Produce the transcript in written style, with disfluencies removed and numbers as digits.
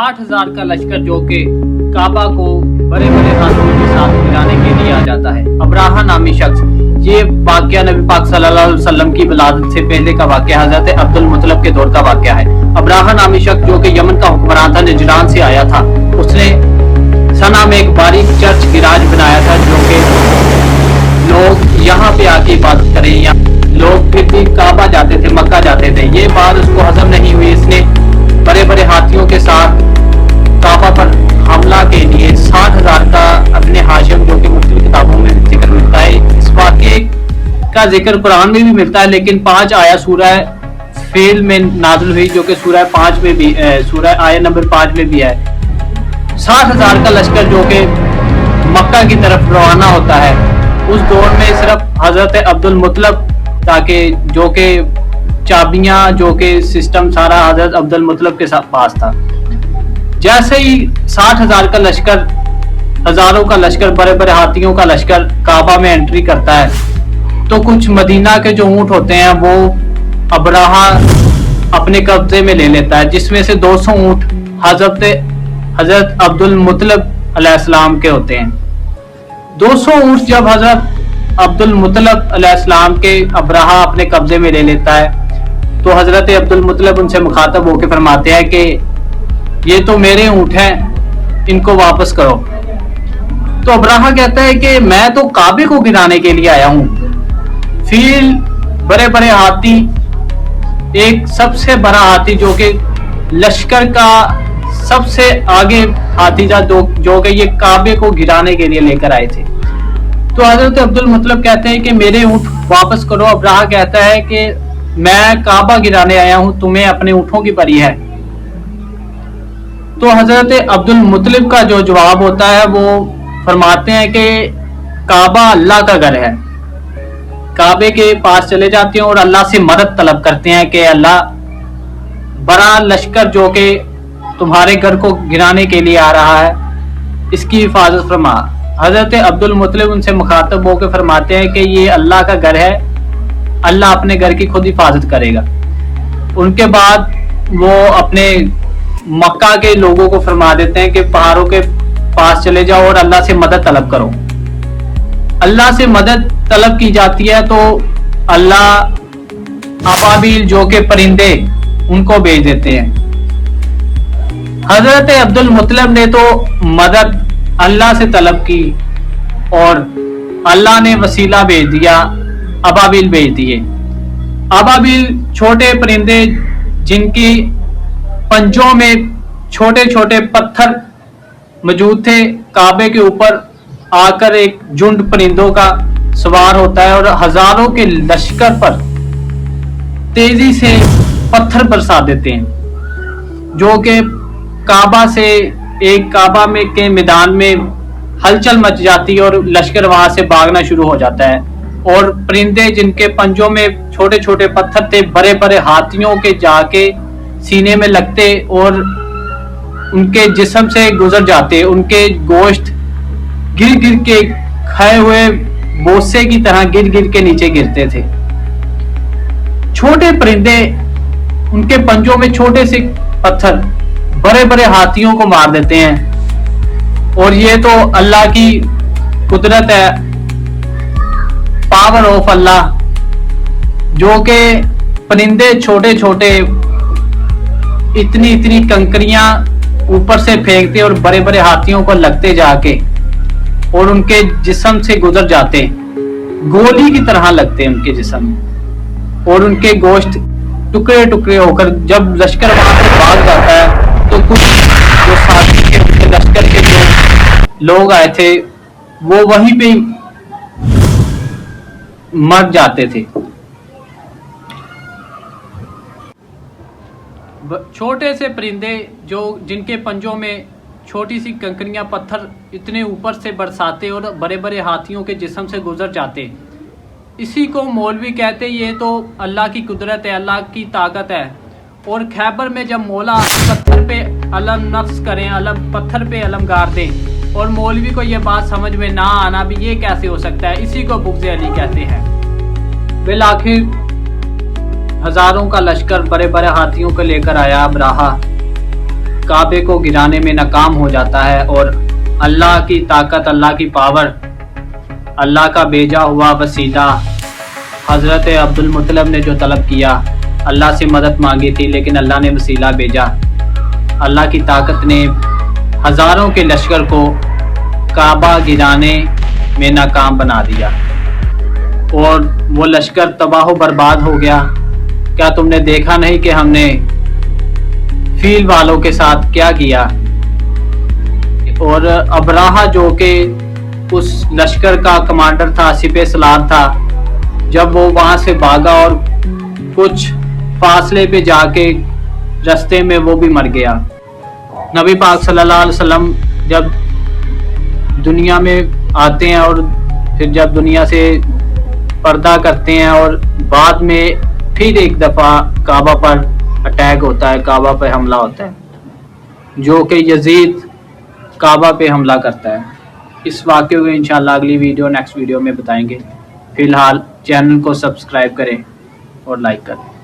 60,000 का लश्कर जो कि काबा को बड़े बड़े हाथों के साथ गिराने के लिए आ जाता है। अब्राहा नामी शख्स, ये वाकया नबी पाक सल्लल्लाहु अलैहि वसल्लम की विलादत से पहले का वाकया, हजरत अब्दुल मुत्तलिब के दौर का वाकया है। अब्राहा नामी शख्स जो कि यमन का हुक्मरान था, नजरान से आया था, उसने सना में एक बारीक चर्च गिराज बनाया था जो कि लोग यहाँ पे आके इबादत करें, या लोग फिर भी काबा जाते थे, मक्का जाते थे। ये बात उसको हजम नहीं हुई, इसने बड़े बड़े हाथियों के साथ काबा पर हमला के लिए 60,000 का अपने हाशिम, जो कि मुख्तलिफ किताबों में जिक्र मिलता है, इस वाक़े का जिक्र कुरान में भी मिलता है, लेकिन 5 आया सूरह फील में नाज़िल हुई, जो कि सूरह 5 में भी सूरह आया नंबर 5 में भी है। 60,000 का लश्कर जो कि मक्का की तरफ रवाना होता है, उस दौर में सिर्फ हजरत अब्दुल मुत्तलिब ताकि जो कि चाबियां, जो कि सिस्टम सारा हजरत अब्दुल मुत्तलिब के पास था। जैसे ही 60,000 का लश्कर, हजारों का लश्कर, बड़े बड़े हाथियों का लश्कर काबा में एंट्री करता है, तो कुछ मदीना के जो ऊंट होते हैं वो अब्राहा अपने कब्जे में ले लेता है, जिसमें से 200 ऊंट हजरत अब्दुल मुत्तलिब अलैहिस्सलाम के होते हैं। 200 ऊंट जब हजरत अब्दुल मुत्तलिब अलैहिस्सलाम के अब्राहा अपने कब्जे में ले लेता है, तो हजरत अब्दुल मुत्तलिब उनसे मुखातब होकर फरमाते हैं कि ये तो मेरे ऊंट हैं, इनको वापस करो। तो अब्राहा कहता है कि मैं तो काबे को गिराने के लिए आया हूं। फील, बड़े बड़े हाथी, एक सबसे बड़ा हाथी जो कि लश्कर का सबसे आगे हाथी था, जो कि ये काबे को गिराने के लिए लेकर आए थे। तो हजरत अब्दुल मुत्तलिब कहते हैं कि मेरे ऊंट वापस करो। अब्राहा कहता है कि मैं काबा गिराने आया हूं, तुम्हें अपने ऊंटों की परी है। तो हजरत अब्दुल मुत्तलिब का जो जवाब होता है वो फरमाते हैं कि काबा अल्लाह का घर है। काबे के पास चले जाते हैं और अल्लाह से मदद तलब करते हैं कि अल्लाह, बड़ा लश्कर जो कि तुम्हारे घर को गिराने के लिए आ रहा है, इसकी हिफाजत फरमा। हजरत अब्दुल मुत्तलिब उनसे मुखातब होकर फरमाते हैं कि ये अल्लाह का घर है, अल्लाह अपने घर की खुद हिफाजत करेगा। उनके बाद वो अपने मक्का के लोगों को फरमा देते हैं कि पहाड़ों के पास चले जाओ और अल्लाह से मदद तलब करो। अल्लाह से मदद तलब की जाती है तो अल्लाह अबाबिल, जो के परिंदे, उनको भेज देते हैं। हजरत अब्दुल मुत्तलिब ने तो मदद अल्लाह से तलब की और अल्लाह ने वसीला भेज दिया, अबाबिल भेज दिए। अबाबिल छोटे परिंदे जिनकी पंजों में छोटे छोटे पत्थर मौजूद थे, काबे के ऊपर आकर एक झुंड परिंदों का सवार होता है और हजारों के लश्कर पर तेजी से पत्थर बरसा देते हैं, जो कि काबा से एक काबा में के मैदान में हलचल मच जाती है और लश्कर वहां से भागना शुरू हो जाता है। और परिंदे जिनके पंजों में छोटे छोटे पत्थर थे, बड़े बड़े हाथियों के जाके सीने में लगते और उनके जिस्म से गुजर जाते, उनके गोश्त गिर गिर के खाए हुए बोसे की तरह गिर गिर के नीचे गिरते थे। छोटे परिंदे, उनके पंजों में छोटे से पत्थर बड़े बड़े हाथियों को मार देते हैं। और ये तो अल्लाह की कुदरत है, पावर ऑफ अल्लाह, जो कि परिंदे छोटे छोटे इतनी इतनी कंकरियां ऊपर से फेंकते और बड़े बड़े हाथियों को लगते जाके और उनके जिस्म से गुजर जाते, गोली की तरह लगते उनके जिस्म, और उनके गोश्त टुकड़े टुकड़े होकर जब लश्कर वहां से भाग जाता है तो कुछ जो साथी के लश्कर के जो लोग आए थे वो वहीं पे मर जाते थे। छोटे से परिंदे जो जिनके पंजों में छोटी सी कंकरियां पत्थर इतने ऊपर से बरसाते और बड़े बड़े हाथियों के जिस्म से गुजर जाते, इसी को मौलवी कहते। ये तो अल्लाह की कुदरत है, अल्लाह की ताकत है। और खैबर में जब मौला पत्थर पे अलम नक्श करें, अलम पत्थर पे अलम गाड़ दें, और मौलवी को ये बात समझ में ना आना भी ये कैसे हो सकता है, इसी को बुग़्ज़ अली कहते हैं। बिल आखिर हजारों का लश्कर बड़े बड़े हाथियों को लेकर आया अब्राहा। काबे को गिराने में नाकाम हो जाता है और अल्लाह की ताकत, अल्लाह की पावर, अल्लाह का भेजा हुआ वसीला हज़रत अब्दुल मुत्तलिब ने जो तलब किया, अल्लाह से मदद मांगी थी, लेकिन अल्लाह ने वसीला भेजा। अल्लाह की ताकत ने हज़ारों के लश्कर को काबा गिराने में नाकाम बना दिया और वो लश्कर तबाह बर्बाद हो गया। क्या तुमने देखा नहीं कि हमने फील वालों के साथ क्या किया? और अबराहा जो कि उस लश्कर का कमांडर था, सिपह सलार था, जब वो वहां से भागा और कुछ फासले पे जाके रास्ते में वो भी मर गया। नबी पाक सल्लल्लाहु अलैहि वसल्लम जब दुनिया में आते हैं और फिर जब दुनिया से पर्दा करते हैं और बाद में फिर एक दफ़ा काबा पर अटैक होता है, काबा पे हमला होता है, जो कि यजीद काबा पे हमला करता है। इस वाक़े को इंशाल्लाह अगली वीडियो, नेक्स्ट वीडियो में बताएंगे। फ़िलहाल चैनल को सब्सक्राइब करें और लाइक करें।